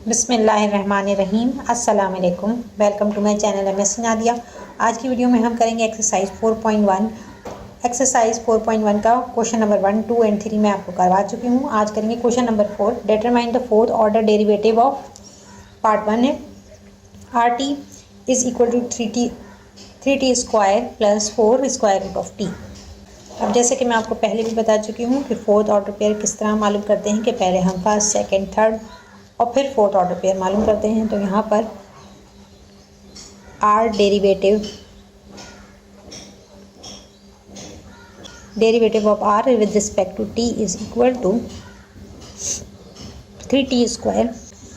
बिस्मिल्लाहिर्रहमानिर्रहीम। अस्सलाम वालेकुम। Welcome to my channel MS Nadia. आज की वीडियो में हम करेंगे एक्सरसाइज 4.1। एक्सरसाइज 4.1 का क्वेश्चन नंबर 1, 2 एंड 3 मैं आपको करवा चुकी हूँ। आज करेंगे question number 4। Determine the fourth order derivative of part 1 है R T is equal to 3t square plus 4 square root of T. अब जैसे कि मैं आपको पहले भी बता चुकी हूँ कि फोर्थ ऑर्डर पेयर किस तरह मालूम करते हैं कि पहले हम फर्स्ट, सेकंड, थर्ड और फिर फोर्थ ऑर्डर पेयर मालूम करते हैं। तो यहाँ पर r derivative of r with respect to t is equal to 3t square.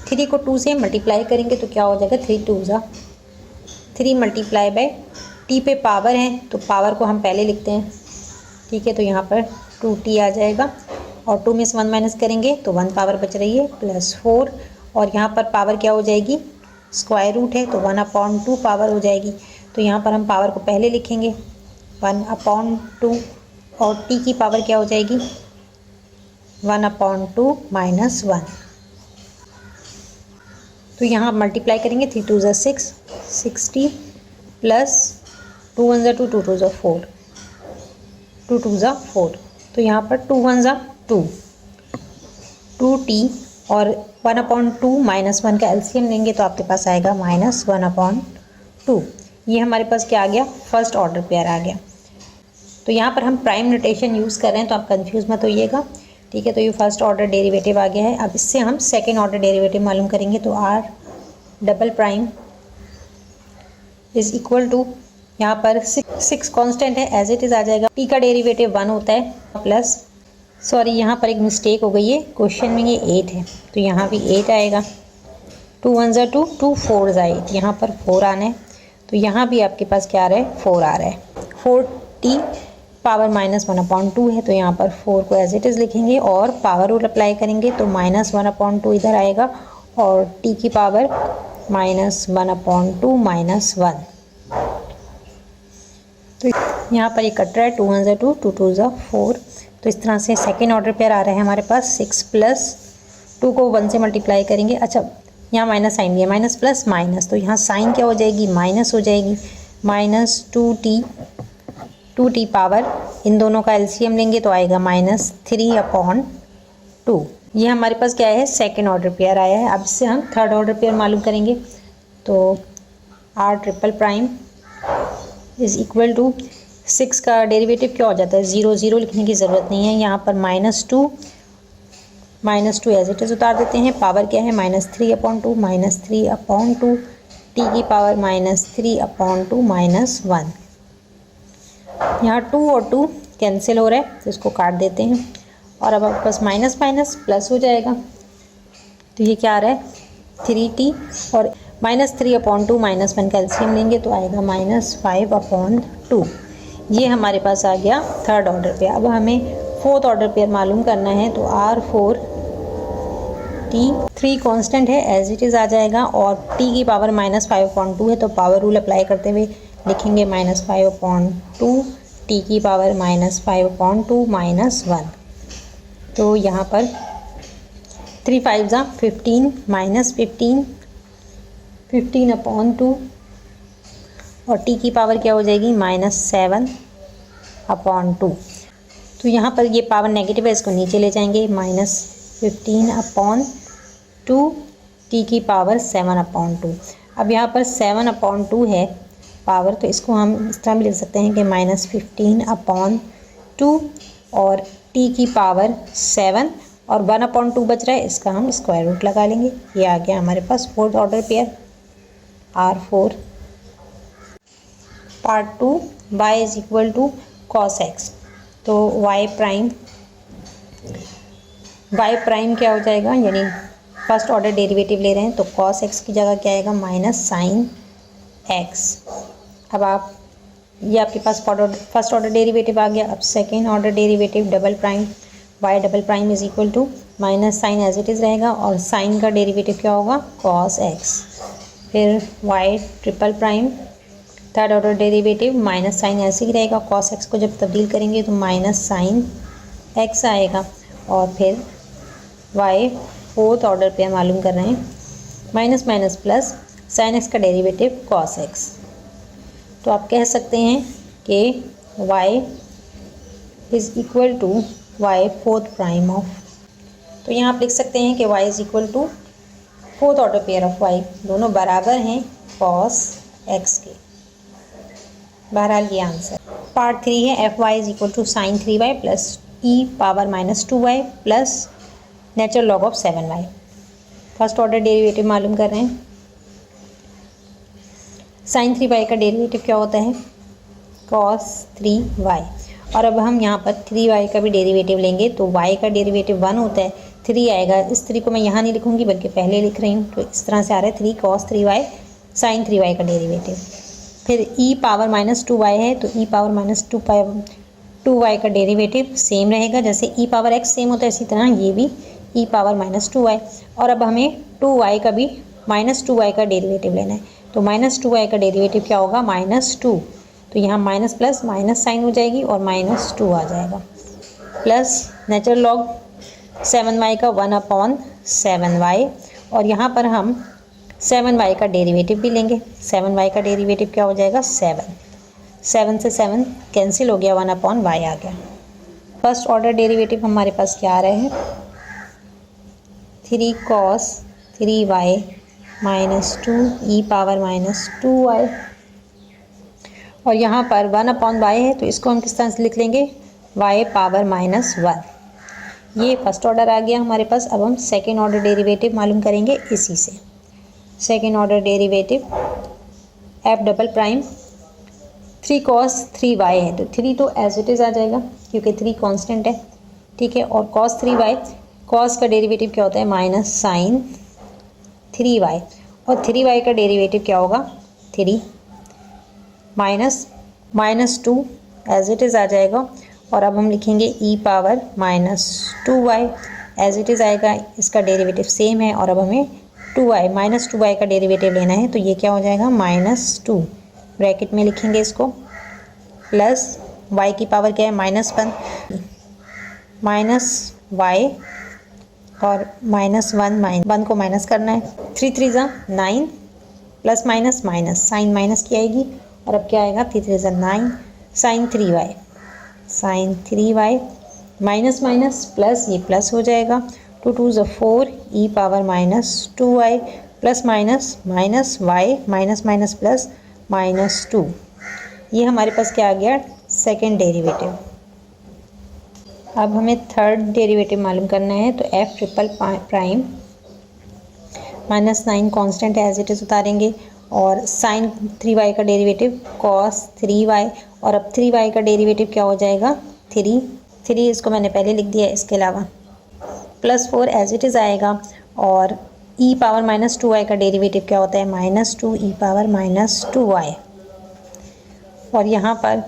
3 को 2 से मल्टीप्लाई करेंगे तो क्या हो जाएगा, 3 2 ज़ा 3 मल्टीप्लाई बाय टी पे पावर है तो पावर को हम पहले लिखते हैं, ठीक है। तो यहाँ पर 2t आ जाएगा और 2 में से 1 माइनस करेंगे तो 1 पावर बच रही है प्लस 4 और यहाँ पर पावर क्या हो जाएगी, स्क्वायर रूट है तो 1/2 पावर हो जाएगी। तो यहाँ पर हम पावर को पहले लिखेंगे 1/2 और t की पावर क्या हो जाएगी 1/2 माइनस 1। तो यहाँ मल्टीप्लाई करेंगे 3 2 ज़ा 6 60 प्लस 2 1 ज़ा 2 2 2 ज़ा 4 2 2 ज़ा 4। तो यहाँ पर 2 1 ज़ा 2t और 1/2 माइनस 1 का एलसीएम लेंगे तो आपके पास आएगा माइनस 1/2। ये हमारे पास क्या आ गया, फर्स्ट ऑर्डर पेयर आ गया। तो यहाँ पर हम प्राइम नोटेशन यूज़ कर रहे हैं तो आप कंफ्यूज मत होइएगा, ठीक है। तो ये फर्स्ट ऑर्डर डेरिवेटिव आ गया है। अब इससे हम सेकेंड ऑर्डर डेरिवेटिव मालूम करेंगे। तो r double prime is equal to, यहाँ पर 6 कांस्टेंट है एज इट इज़ आ जाएगा। टी का डेरिवेटिव 1 होता है प्लस, सॉरी यहाँ पर एक मिस्टेक हो गई है, क्वेश्चन में ये 8 है तो यहाँ भी 8 आएगा। 2 1 ज़ा 2 2 4 ज़ा 8, यहाँ पर 4 आना है तो यहाँ भी आपके पास क्या आ रहा है, 4 आ रहा है। 4t पावर माइनस 1/2 है तो यहाँ पर 4 को एज इट इज़ लिखेंगे और पावर रूल अप्लाई करेंगे तो माइनस 1/2 इधर आएगा और t की पावर माइनस 1/2 माइनस 1। तो यहाँ पर ये कट रहा है 2 1 ज़ा 2 2 2 ज़ा 4। तो इस तरह से सेकेंड ऑर्डर पेयर आ रहा है हमारे पास 6 प्लस 2 को 1 से मल्टीप्लाई करेंगे। अच्छा यहाँ माइनस साइन दिया, माइनस प्लस माइनस तो यहाँ साइन क्या हो जाएगी, माइनस हो जाएगी। माइनस 2t पावर, इन दोनों का एलसीएम लेंगे तो आएगा माइनस 3/2। ये हमारे पास क्या है, सेकेंड ऑर्डर पेयर आया है। अब इससे हम थर्ड ऑर्डर पेयर मालूम करेंगे। तो r triple prime is equal to 6 का डेरिवेटिव क्या हो जाता है, 0 0 लिखने की ज़रूरत नहीं है। यहाँ पर minus two as it is उतार देते हैं। पावर क्या है, माइनस 3/2 माइनस 3/2 टी की पावर माइनस 3/2 माइनस 1। यहाँ 2 और 2 कैंसिल हो रहा है तो इसको काट देते हैं और अब आपके पास माइनस माइनस प्लस हो जाएगा। तो ये क्या आ रहा है, 3t और माइनस 3/2 माइनस 1 का एलसीएम लेंगे तो आएगा माइनस 5/2। ये हमारे पास आ गया थर्ड ऑर्डर पेयर। अब हमें फोर्थ ऑर्डर पेयर मालूम करना है। तो R4t 3 कांस्टेंट है एज इट इज़ आ जाएगा और t की पावर माइनस 5/2 है तो पावर रूल अप्लाई करते हुए लिखेंगे माइनस 5/2 t की पावर माइनस 5/2 माइनस 1। तो यहाँ पर 3 5 ज़ा 15 माइनस 15/2 और t की पावर क्या हो जाएगी, माइनस 7/2। तो यहाँ पर ये पावर नेगेटिव है, इसको नीचे ले जाएंगे, माइनस 15/2 t की पावर 7/2। अब यहाँ पर 7/2 है पावर तो इसको हम इस तरह भी लिख सकते हैं कि माइनस 15/2 और t की पावर 7 और 1/2 बच रहा है, इसका हम स्क्वायर रूट लगा लेंगे। ये आ गया हमारे पास fourth order pair R4। Part 2 y is equal to cos x। तो y प्राइम क्या हो जाएगा, यानी फर्स्ट ऑर्डर डेरिवेटिव ले रहे हैं तो cos x की जगह क्या आएगा, माइनस साइन x। अब आप ये आपके पास फर्स्ट ऑर्डर डेरिवेटिव आ गया। अब second order derivative double prime y double prime is equal to minus sign as it is रहेगा और साइन का डेरिवेटिव क्या होगा, cos x। फिर y triple prime third order derivative minus sine ऐसे ही रहेगा, cos x को जब तब्दील करेंगे तो माइनस साइन x आएगा। और फिर y फोर्थ ऑर्डर पे मालूम कर रहे हैं minus minus plus sine x का डेरिवेटिव कॉस एक्स। तो आप कह सकते हैं कि y is equal to y fourth prime of, तो यहाँ आप लिख सकते हैं कि y is equal to fourth order pair of y, दोनों बराबर हैं cos x के। बहरहाल ये आंसर। पार्ट 3 है f y is equal to sine 3y plus e power minus 2y plus natural log of 7y। First order derivative मालूम कर रहे हैं। साइन 3y का डेरिवेटिव क्या होता है? cos 3y। और अब हम यहाँ पर 3y का भी डेरिवेटिव लेंगे तो y का डेरिवेटिव 1 होता है, 3 आएगा। इस 3 को मैं यहाँ नहीं लिखूँगी बल्कि पहले लिख रही हूँ, तो इस तरह से आ रहा है 3 cos 3y साइन 3y का डेरिवेटिव। फिर e पावर माइनस 2y है तो e पावर माइनस 2y का डेरिवेटिव सेम रहेगा, जैसे e पावर x सेम होता है इसी तरह ये भी e पावर माइनस 2y। और अब हमें 2y का भी माइनस 2y का डेरिवेटिव लेना है, तो माइनस 2y का डेरिवेटिव क्या होगा? -2। तो यहाँ माइनस प्लस माइनस साइन हो जाएगी और -2 आ जाएगा, प्लस नेचुरल लॉग 7y का 1/7y। और यहाँ पर हम 7y का डेरिवेटिव भी लेंगे। 7y का डेरिवेटिव क्या हो जाएगा? 7 से 7 कैंसिल हो गया, 1/y आ गया। फर्स्ट ऑर्डर डेरिवेटिव हमारे पास क्या आ रहे हैं? 3 cos 3y minus 2 e power minus 2y। और यहाँ पर 1/y है तो इसको हम किस तरह से लिख लेंगे? y power minus 1। ये फर्स्ट ऑर्डर आ गया हमारे पास। अब हम सेकेंड ऑर्डर डेरिवेटिव मालूम करेंगे इसी से। Second order derivative F double prime 3 cos 3y है तो 3 तो एज इट इज़ आ जाएगा क्योंकि 3 कांस्टेंट है, ठीक है। और cos 3y, cos का डेरिवेटिव क्या होता है? Minus sine 3y। और 3y का डेरिवेटिव क्या होगा? 3 माइनस 2 एज इट इज़ आ जाएगा। और अब हम लिखेंगे e power minus 2y as it is आएगा, इसका डेरिवेटिव सेम है। और अब हमें 2y माइनस 2y का डेरिवेटिव लेना है तो ये क्या हो जाएगा? -2 ब्रैकेट में लिखेंगे इसको, प्लस y की पावर क्या है? -1 माइनस y और -1 1 को माइनस करना है। 3 3 9 plus minus minus sine minus की आएगी और अब क्या आएगा? 3 3 9 sine 3y minus minus plus, ये प्लस हो जाएगा। 2 2 4 e power minus 2y plus minus minus y minus minus plus -2। ये हमारे पास क्या आ गया? Second derivative. अब हमें थर्ड डेरिवेटिव मालूम करना है तो f triple prime -9 constant as it is उतारेंगे और साइन 3y का डेरिवेटिव cos 3y। और अब 3y का डेरिवेटिव क्या हो जाएगा? 3 इसको मैंने पहले लिख दिया, इसके अलावा +4 एज इट इज़ आएगा। और e पावर माइनस 2y का डेरिवेटिव क्या होता है? -2 e पावर माइनस 2y। और यहाँ पर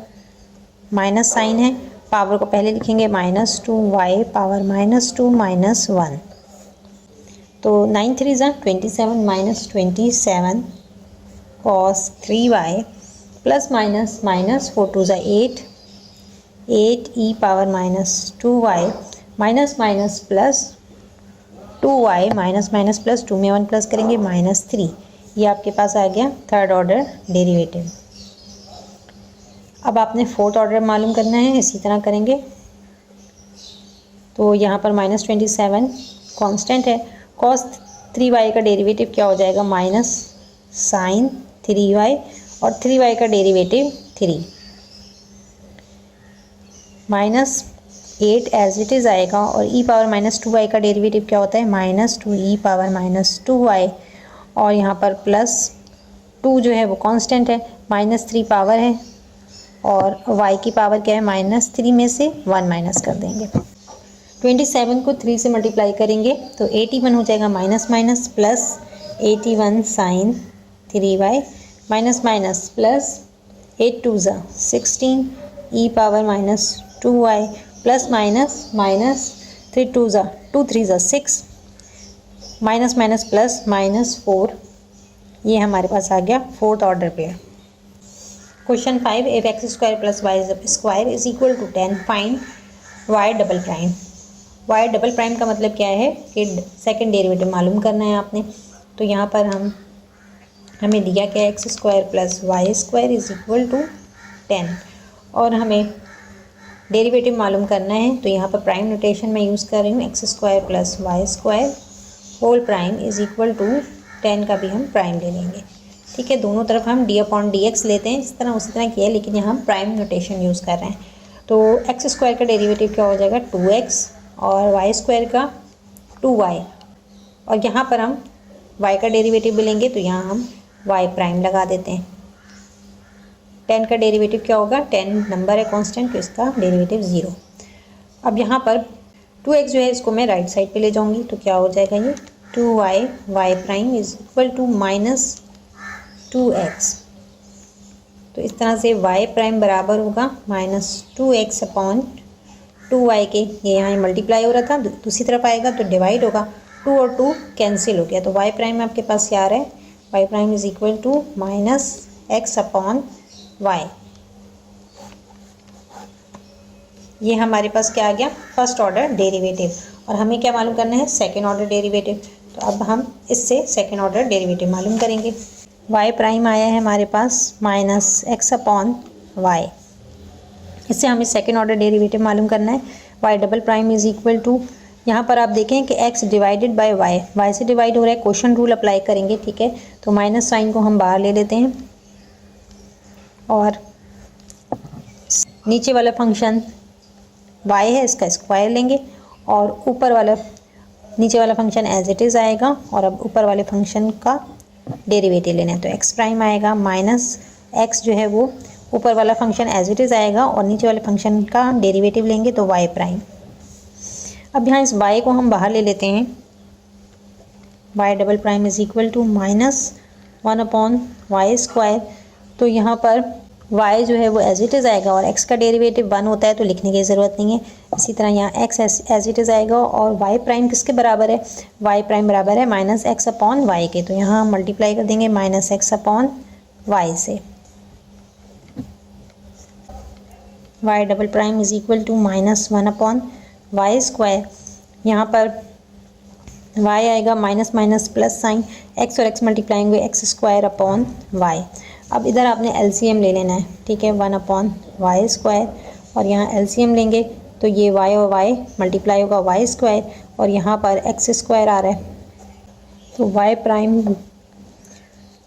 माइनस साइन है, पावर को पहले लिखेंगे -2y पावर -2 -1। तो 9 3 27 -27 cos 3y plus minus minus 4 2 8 e power -2y minus minus plus 2y minus minus plus 2 में 1 प्लस करेंगे -3। ये आपके पास आ गया थर्ड ऑर्डर डेरिवेटिव। अब आपने फोर्थ ऑर्डर मालूम करना है, इसी तरह करेंगे। तो यहाँ पर -27 कांस्टेंट है, cos 3y का डेरिवेटिव क्या हो जाएगा? माइनस साइन 3y और 3y का डेरिवेटिव 3 -8 एज इट इज़ आएगा। और e पावर -2y का डेरिवेटिव क्या होता है? -2 e पावर -2y। और यहाँ पर +2 जो है वो कांस्टेंट है, -3 पावर है और y की पावर क्या है? -3 में से 1 माइनस कर देंगे। 27 को 3 से मल्टीप्लाई करेंगे तो 81 हो जाएगा, माइनस माइनस प्लस 81 साइन 3y minus minus plus 8 2 16 e power -2y plus minus minus 3 2 2 3 6 minus minus plus -4। ये हमारे पास आ गया फोर्थ ऑर्डर पे। Question 5, if x² + y² is equal to 10 find y double prime. y double prime का मतलब क्या है कि सेकंड डेरिवेटिव मालूम करना है आपने। तो यहाँ पर हमें दिया क्या, x square plus y square is equal to 10, और हमें डेरिवेटिव मालूम करना है। तो यहाँ पर प्राइम नोटेशन में यूज़ कर रही हूँ, x square plus y square whole prime is equal to 10 का भी हम प्राइम ले लेंगे। ठीक है, दोनों तरफ हम डी अपॉन डी एक्स लेते हैं, इस तरह उसी तरह किया है, लेकिन यहाँ हम प्राइम नोटेशन यूज़ कर रहे हैं। तो एक्स स्क्वायर का डेरिवेटिव क्या हो जाएगा, 2x, और वाई स्क्वायर का 2y, और यहाँ पर हम y का डेरिवेटिव भी लेंगे, तो यहाँ हम y प्राइम लगा देते हैं। 10 का डेरिवेटिव क्या होगा, 10 नंबर है कांस्टेंट, तो इसका डेरिवेटिव 0। अब यहाँ पर 2x जो है इसको मैं राइट साइड पे ले जाऊँगी, तो क्या हो जाएगा ये 2y y prime is equal to minus 2x। तो इस तरह से y प्राइम बराबर होगा माइनस 2x अपॉन 2y के, ये यहाँ मल्टीप्लाई हो रहा था, दूसरी तरफ आएगा तो डिवाइड होगा, 2 और 2 कैंसिल हो गया, तो y प्राइम आपके पास क्या आ रहा है, y prime is equal to minus x upon y। ये हमारे पास क्या आ गया, फर्स्ट ऑर्डर डेरिवेटिव, और हमें क्या मालूम करना है, सेकेंड ऑर्डर डेरिवेटिव। तो अब हम इससे सेकेंड ऑर्डर डेरिवेटिव मालूम करेंगे। y प्राइम आया है हमारे पास माइनस x अपॉन y, इससे हमें सेकेंड ऑर्डर डेरिवेटिव मालूम करना है। y double prime is equal to, यहाँ पर आप देखें कि x डिवाइडेड बाय y से डिवाइड हो रहा है, क्वोशंट रूल अप्लाई करेंगे। ठीक है, तो माइनस साइन को हम बाहर ले लेते हैं, और नीचे वाला फंक्शन y है, इसका स्क्वायर लेंगे, और ऊपर वाला नीचे वाला फंक्शन एज इट इज़ आएगा, और अब ऊपर वाले फंक्शन का डेरिवेटिव लेना है। तो x प्राइम आएगा माइनस x जो है वो ऊपर वाला फंक्शन एज इट इज़ आएगा, और नीचे वाले फंक्शन का डेरिवेटिव लेंगे तो y प्राइम। अब यहाँ इस y को हम बाहर ले लेते हैं, y double prime is equal to minus 1 upon y square. तो यहाँ पर y जो है वो एज इट इज़ आएगा, और x का डेरिवेटिव 1 होता है तो लिखने की ज़रूरत नहीं है। इसी तरह यहाँ x एज इट इज़ आएगा, और y प्राइम किसके बराबर है, y प्राइम बराबर है माइनस x अपॉन वाई के, तो यहाँ हम मल्टीप्लाई कर देंगे माइनस x अपॉन वाई से। y double prime is equal to minus 1 upon y square. यहाँ पर y आएगा minus minus plus sign, x और x मल्टीप्लाई होंगे x स्क्वायर अपॉन y। अब इधर आपने LCM ले लेना है, ठीक है, 1 अपॉन वाई स्क्वायर, और यहाँ LCM लेंगे तो ये y और y मल्टीप्लाई होगा वाई स्क्वायर, और यहाँ पर x स्क्वायर आ रहा है, तो y प्राइम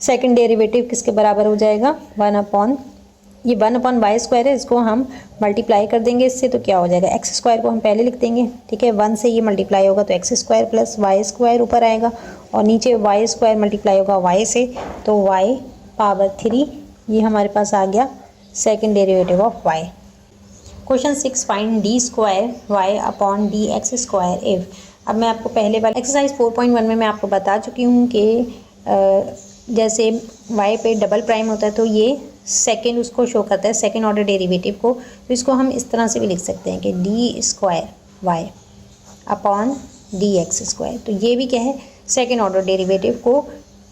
सेकेंड डेरिवेटिव किसके बराबर हो जाएगा, 1 अपॉन वाई स्क्वायर है, इसको हम मल्टीप्लाई कर देंगे इससे, तो क्या हो जाएगा, एक्स स्क्वायर को हम पहले लिख देंगे। ठीक है, 1 से ये मल्टीप्लाई होगा तो x square plus y square ऊपर आएगा, और नीचे वाई स्क्वायर मल्टीप्लाई होगा वाई से, तो वाई पावर 3, ये हमारे पास आ गया second derivative of y. Question 6, find d square y upon d x square if. अब मैं आपको पहले वाला एक्सरसाइज 4.1 में मैं आपको बता चुकी हूँ कि जैसे y पे डबल प्राइम होता है तो ये सेकेंड उसको शो करता है, सेकेंड ऑर्डर डेरिवेटिव को, तो इसको हम इस तरह से भी लिख सकते हैं कि d square y upon d x square. तो ये भी क्या है, सेकेंड ऑर्डर डेरिवेटिव को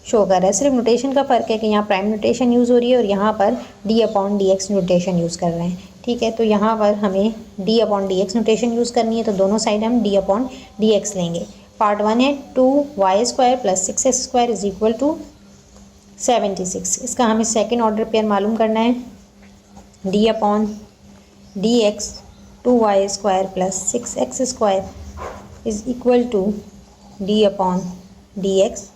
शो कर रहा है, सिर्फ नोटेशन का फ़र्क है कि यहाँ प्राइम नोटेशन यूज़ हो रही है और यहाँ पर d upon d x notation use कर रहे हैं। ठीक है, तो यहाँ पर हमें d upon d x notation use करनी है, तो दोनों साइड हम डी अपॉन डी एक्स लेंगे। पार्ट 1 है 2y square plus 6x square is equal to 76। इसका हमें सेकेंड ऑर्डर पेयर मालूम करना है, d upon d x 2y square plus 6x square is equal to d upon d x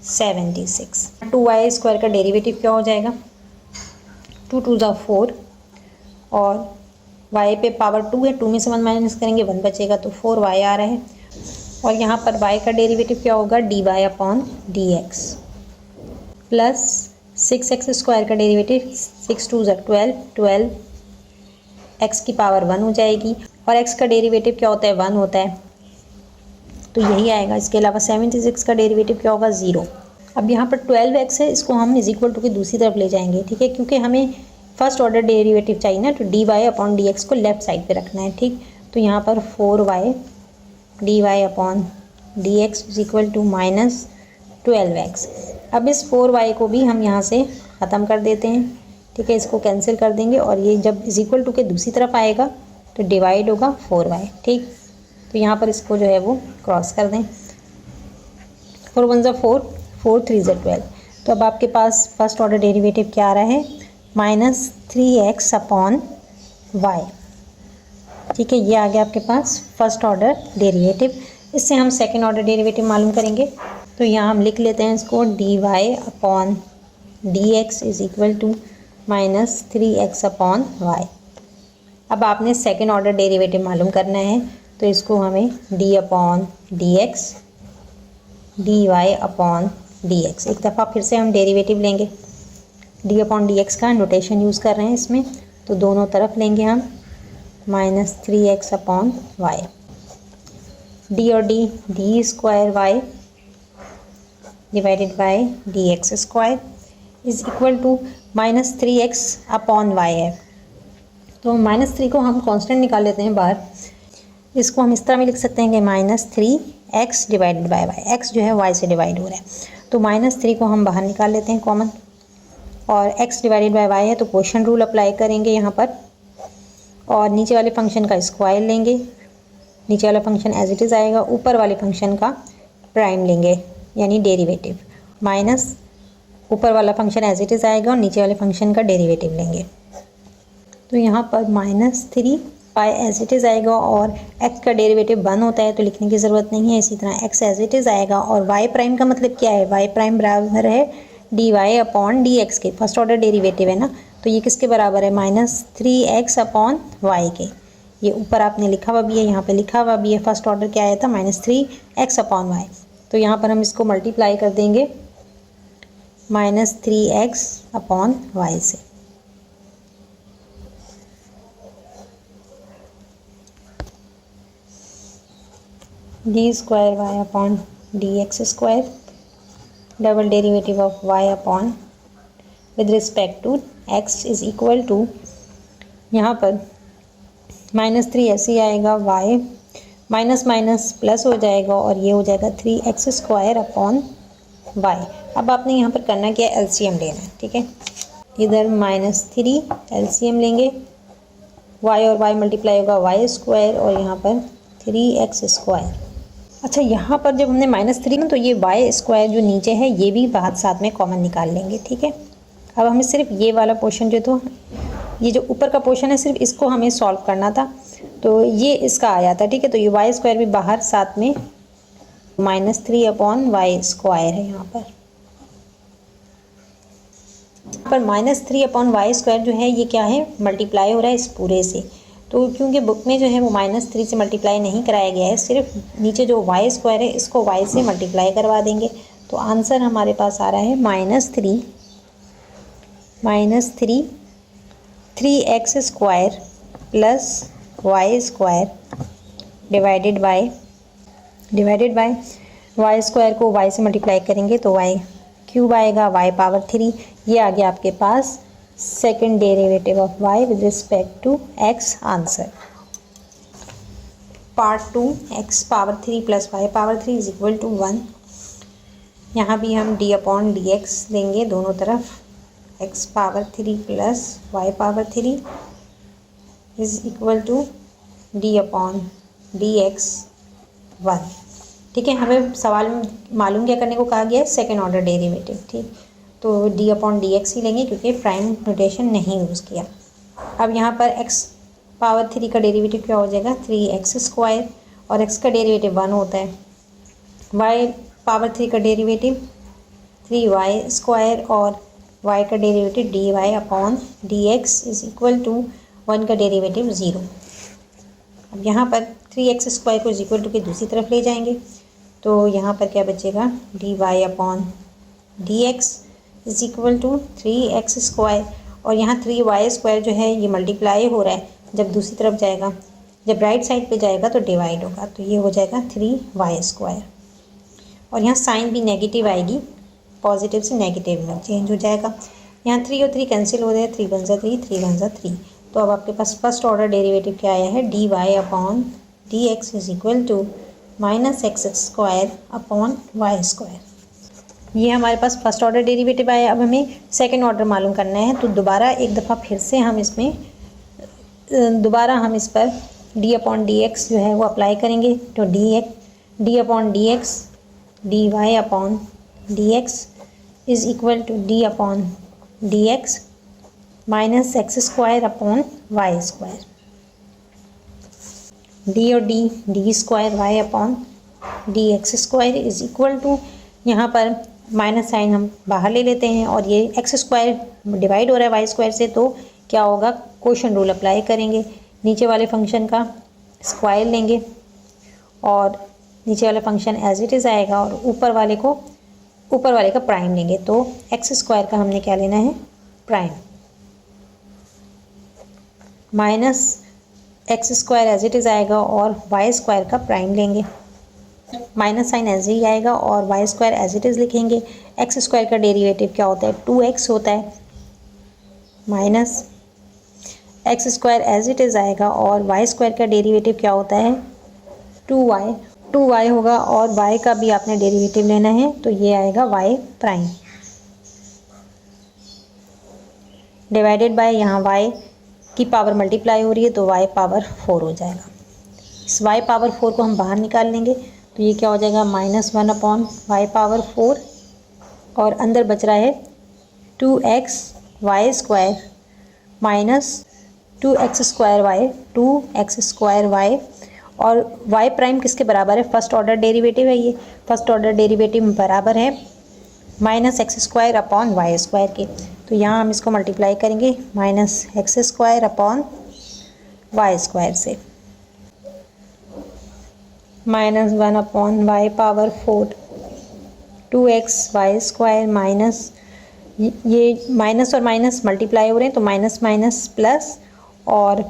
76। 2y square का डेरिवेटिव क्या हो जाएगा, 2 2 ज़ा 4, और y पे पावर 2 है, 2 में से 1 माइनस करेंगे 1 बचेगा, तो 4y आ रहा है, और यहाँ पर y का डेरिवेटिव क्या होगा, d y upon d x plus 6x square का डेरिवेटिव 6 2 ज़ा 12, 12 x की पावर 1 हो जाएगी, और x का डेरिवेटिव क्या होता है, 1 होता है, तो यही आएगा। इसके अलावा 76 का डेरिवेटिव क्या होगा, 0। अब यहाँ पर 12x है, इसको हम इज इक्वल टू की दूसरी तरफ ले जाएंगे। ठीक है, क्योंकि हमें फर्स्ट ऑर्डर डेरिवेटिव चाहिए ना, तो d y upon d x को लेफ्ट साइड पे रखना है। ठीक, तो यहाँ पर 4y d y upon d x is equal to minus 12x। अब इस 4y को भी हम यहाँ से ख़त्म कर देते हैं। ठीक है, इसको कैंसिल कर देंगे, और ये जब इज इक्वल टू के दूसरी तरफ आएगा तो डिवाइड होगा 4y। ठीक, तो यहाँ पर इसको जो है वो क्रॉस कर दें, 4 1 ज़ा 4, 4 3 ज़ा 12। तो अब आपके पास फर्स्ट ऑर्डर डेरिवेटिव क्या आ रहा है, -3x अपॉन y। ठीक है, ये आ गया आपके पास फर्स्ट ऑर्डर डेरिवेटिव। इससे हम सेकेंड ऑर्डर डेरिवेटिव मालूम करेंगे। तो यहाँ हम लिख लेते हैं इसको, dy upon dx is equal to -3x upon y। अब आपने सेकेंड ऑर्डर डेरिवेटिव मालूम करना है, तो इसको हमें d upon dx dy upon dx, एक दफ़ा फिर से हम डेरिवेटिव लेंगे। d अपॉन dx का नोटेशन यूज़ कर रहे हैं इसमें, तो दोनों तरफ लेंगे हम -3x अपॉन y। d और d square y divided by dx square is equal to -3x upon y है। तो -3 को हम कांस्टेंट निकाल लेते हैं बाहर। इसको हम इस तरह में लिख सकते हैं कि -3x divided by y, x जो है y से डिवाइड हो रहा है, तो -3 को हम बाहर निकाल लेते हैं कॉमन, और x डिवाइडेड बाय y है तो क्वोशंट रूल अप्लाई करेंगे यहाँ पर, और नीचे वाले फंक्शन का स्क्वायर लेंगे। नीचे वाला फंक्शन एज इट इज़ आएगा, ऊपर वाले फंक्शन का प्राइम लेंगे यानी डेरिवेटिव, माइनस ऊपर वाला फंक्शन एज इट इज़ आएगा और नीचे वाले फंक्शन का डेरिवेटिव लेंगे। तो यहाँ पर -3 पाई एज इट इज़ आएगा, और x का डेरिवेटिव 1 होता है तो लिखने की ज़रूरत नहीं है। इसी तरह x एज इट इज़ आएगा, और y प्राइम का मतलब क्या है, y प्राइम बराबर है dy अपॉन dx के, फर्स्ट ऑर्डर डेरिवेटिव है ना, तो ये किसके बराबर है, -3x अपॉन y के। ये ऊपर आपने लिखा हुआ भी है, यहाँ पे लिखा हुआ भी है, फर्स्ट ऑर्डर क्या आया था -3x अपॉन y। तो यहाँ पर हम इसको मल्टीप्लाई कर देंगे -3x अपॉन y से। D square y upon dx square, double derivative of y upon with respect to x is equal to, यहाँ पर -3 ऐसे ही आएगा, y माइनस माइनस प्लस हो जाएगा और ये हो जाएगा 3x स्क्वायर अपॉन y। अब आपने यहाँ पर करना क्या है, एलसीएम लेना है। ठीक है, इधर -3 एलसीएम लेंगे, y और y मल्टीप्लाई होगा y स्क्वायर, और यहाँ पर 3x स्क्वायर। अच्छा, यहाँ पर जब हमने -3 ना, तो ये y स्क्वायर जो नीचे है ये भी बात साथ में कॉमन निकाल लेंगे। ठीक है, अब हमें सिर्फ ये वाला पोर्शन जो, तो ये जो ऊपर का पोर्शन है सिर्फ इसको हमें सॉल्व करना था, तो ये इसका आया था। ठीक है, तो ये y स्क्वायर भी बाहर साथ में -3 अपॉन y स्क्वायर है। यहाँ पर -3 अपॉन y स्क्वायर जो है ये क्या है, मल्टीप्लाई हो रहा है इस पूरे से, तो क्योंकि बुक में जो है वो -3 से मल्टीप्लाई नहीं कराया गया है, सिर्फ नीचे जो y स्क्वायर है इसको y से मल्टीप्लाई करवा देंगे। तो आंसर हमारे पास आ रहा है -3 3x square plus y square divided by y square को y से मल्टीप्लाई करेंगे तो y क्यूब आएगा, y पावर 3। ये आ गया आपके पास second derivative of y with respect to x answer. Part 2, x power 3 plus y power 3 is equal to 1। यहाँ भी हम d अपॉन dx लेंगे दोनों तरफ, x power 3 plus y power 3 is equal to d upon dx 1। ठीक है, हमें सवाल में मालूम क्या करने को कहा गया है, सेकेंड ऑर्डर डेरिवेटिव। ठीक, तो d अपॉन dx ही लेंगे क्योंकि प्राइम नोटेशन नहीं यूज़ किया। अब यहाँ पर x पावर 3 का डेरिवेटिव क्या हो जाएगा, 3x स्क्वायर, और x का डेरिवेटिव 1 होता है। y पावर 3 का डेरिवेटिव 3y स्क्वायर, और y का derivative dy upon dx is equal to 1 का डेरिवेटिव 0। अब यहाँ पर 3x स्क्वायर को इज इक्वल टू के दूसरी तरफ ले जाएंगे, तो यहाँ पर क्या बचेगा, dy upon dx is equal to 3x square, और यहाँ 3y स्क्वायर जो है ये मल्टीप्लाई हो रहा है, जब दूसरी तरफ जाएगा, जब राइट साइड पे जाएगा तो डिवाइड होगा, तो ये हो जाएगा 3y स्क्वायर। और यहाँ साइन भी नेगेटिव आएगी, पॉजिटिव से नेगेटिव में चेंज हो जाएगा। यहाँ 3 और 3 कैंसिल हो रहे हैं, 3 1 3, 3 1 3। तो अब आपके पास फर्स्ट ऑर्डर डेरिवेटिव क्या आया है, dy upon dx is equal to -x square upon y square. ये हमारे पास फर्स्ट ऑर्डर डेरिवेटिव आया। अब हमें सेकेंड ऑर्डर मालूम करना है, तो दोबारा एक दफ़ा फिर से हम इस पर d अपॉन dx जो है वो अप्लाई करेंगे। तो d upon dx dy upon dx is equal to d upon dx minus x square upon y square. d और d square y upon d x square is equal to, यहाँ पर minus sign हम बाहर ले लेते हैं और ये एक्स स्क्वायर डिवाइड हो रहा है वाई स्क्वायर से, तो क्या होगा, क्वोशंट रूल अप्लाई करेंगे, नीचे वाले फंक्शन का स्क्वायर लेंगे और नीचे वाला फंक्शन एज इट इज़ आएगा और ऊपर वाले का प्राइम लेंगे। तो एक्स स्क्वायर का हमने क्या लेना है, prime, minus x square as it is आएगा और वाई स्क्वायर का प्राइम लेंगे, माइनस साइन एज ही आएगा और y square as it is लिखेंगे। एक्स स्क्वायर का डेरिवेटिव क्या होता है, 2x होता है, minus x square as it is आएगा और वाई स्क्वायर का डेरिवेटिव क्या होता है, 2y होगा और y का भी आपने डेरिवेटिव लेना है, तो ये आएगा y प्राइम डिवाइडेड बाय, यहाँ y की पावर मल्टीप्लाई हो रही है तो y पावर 4 हो जाएगा। इस y पावर 4 को हम बाहर निकाल लेंगे तो ये क्या हो जाएगा, -1 अपॉन y पावर 4 और अंदर बच रहा है 2x y square minus 2x square y और y प्राइम किसके बराबर है, फर्स्ट ऑर्डर डेरिवेटिव है, ये फर्स्ट ऑर्डर डेरिवेटिव बराबर है minus x square upon y square के। तो यहाँ हम इसको मल्टीप्लाई करेंगे minus x square upon y square से, -1 upon y power 4, 2x y square minus, ये माइनस और माइनस मल्टीप्लाई हो रहे हैं तो माइनस माइनस प्लस और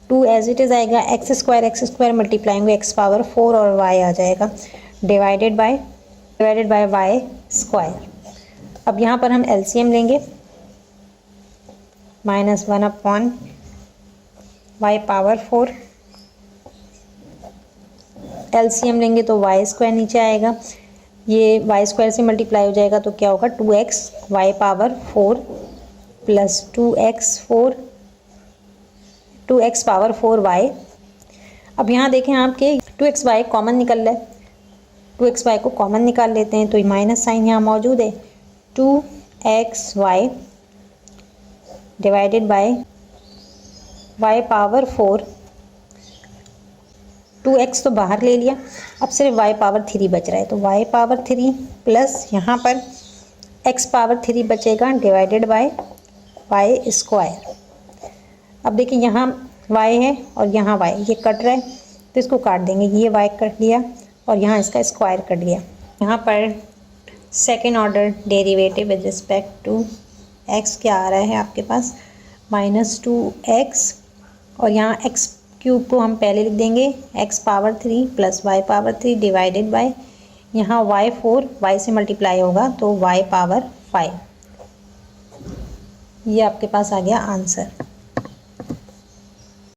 2 एज इट इज़ आएगा, एक्स स्क्वायर मल्टीप्लाई होंगे एक्स पावर 4 और y आ जाएगा डिवाइडेड बाय वाई स्क्वायर। अब यहाँ पर हम एलसीएम लेंगे, -1 अपॉन वाई पावर 4, एलसीएम लेंगे तो वाई स्क्वायर नीचे आएगा, ये वाई स्क्वायर से मल्टीप्लाई हो जाएगा तो क्या होगा, 2x Y power 4 plus 2x power 4y। अब यहाँ देखें आपके 2xy कॉमन निकल रहा है, 2xy को कॉमन निकाल लेते हैं तो माइनस साइन यहाँ मौजूद है, 2xy divided by y power 4, 2x तो बाहर ले लिया, अब सिर्फ y पावर 3 बच रहा है तो y पावर 3 प्लस यहाँ पर x पावर 3 बचेगा डिवाइडेड बाय y स्क्वायर। अब देखिए यहाँ y है और यहाँ y, ये कट रहा है तो इसको काट देंगे, ये y कट लिया और यहाँ इसका स्क्वायर कट लिया। यहाँ पर second order derivative with respect to x क्या आ रहा है आपके पास, -2x और यहाँ x क्यूब को हम पहले लिख देंगे x power 3 plus y power 3 divided by, यहाँ y4 y से मल्टीप्लाई होगा तो y पावर 5। ये आपके पास आ गया आंसर।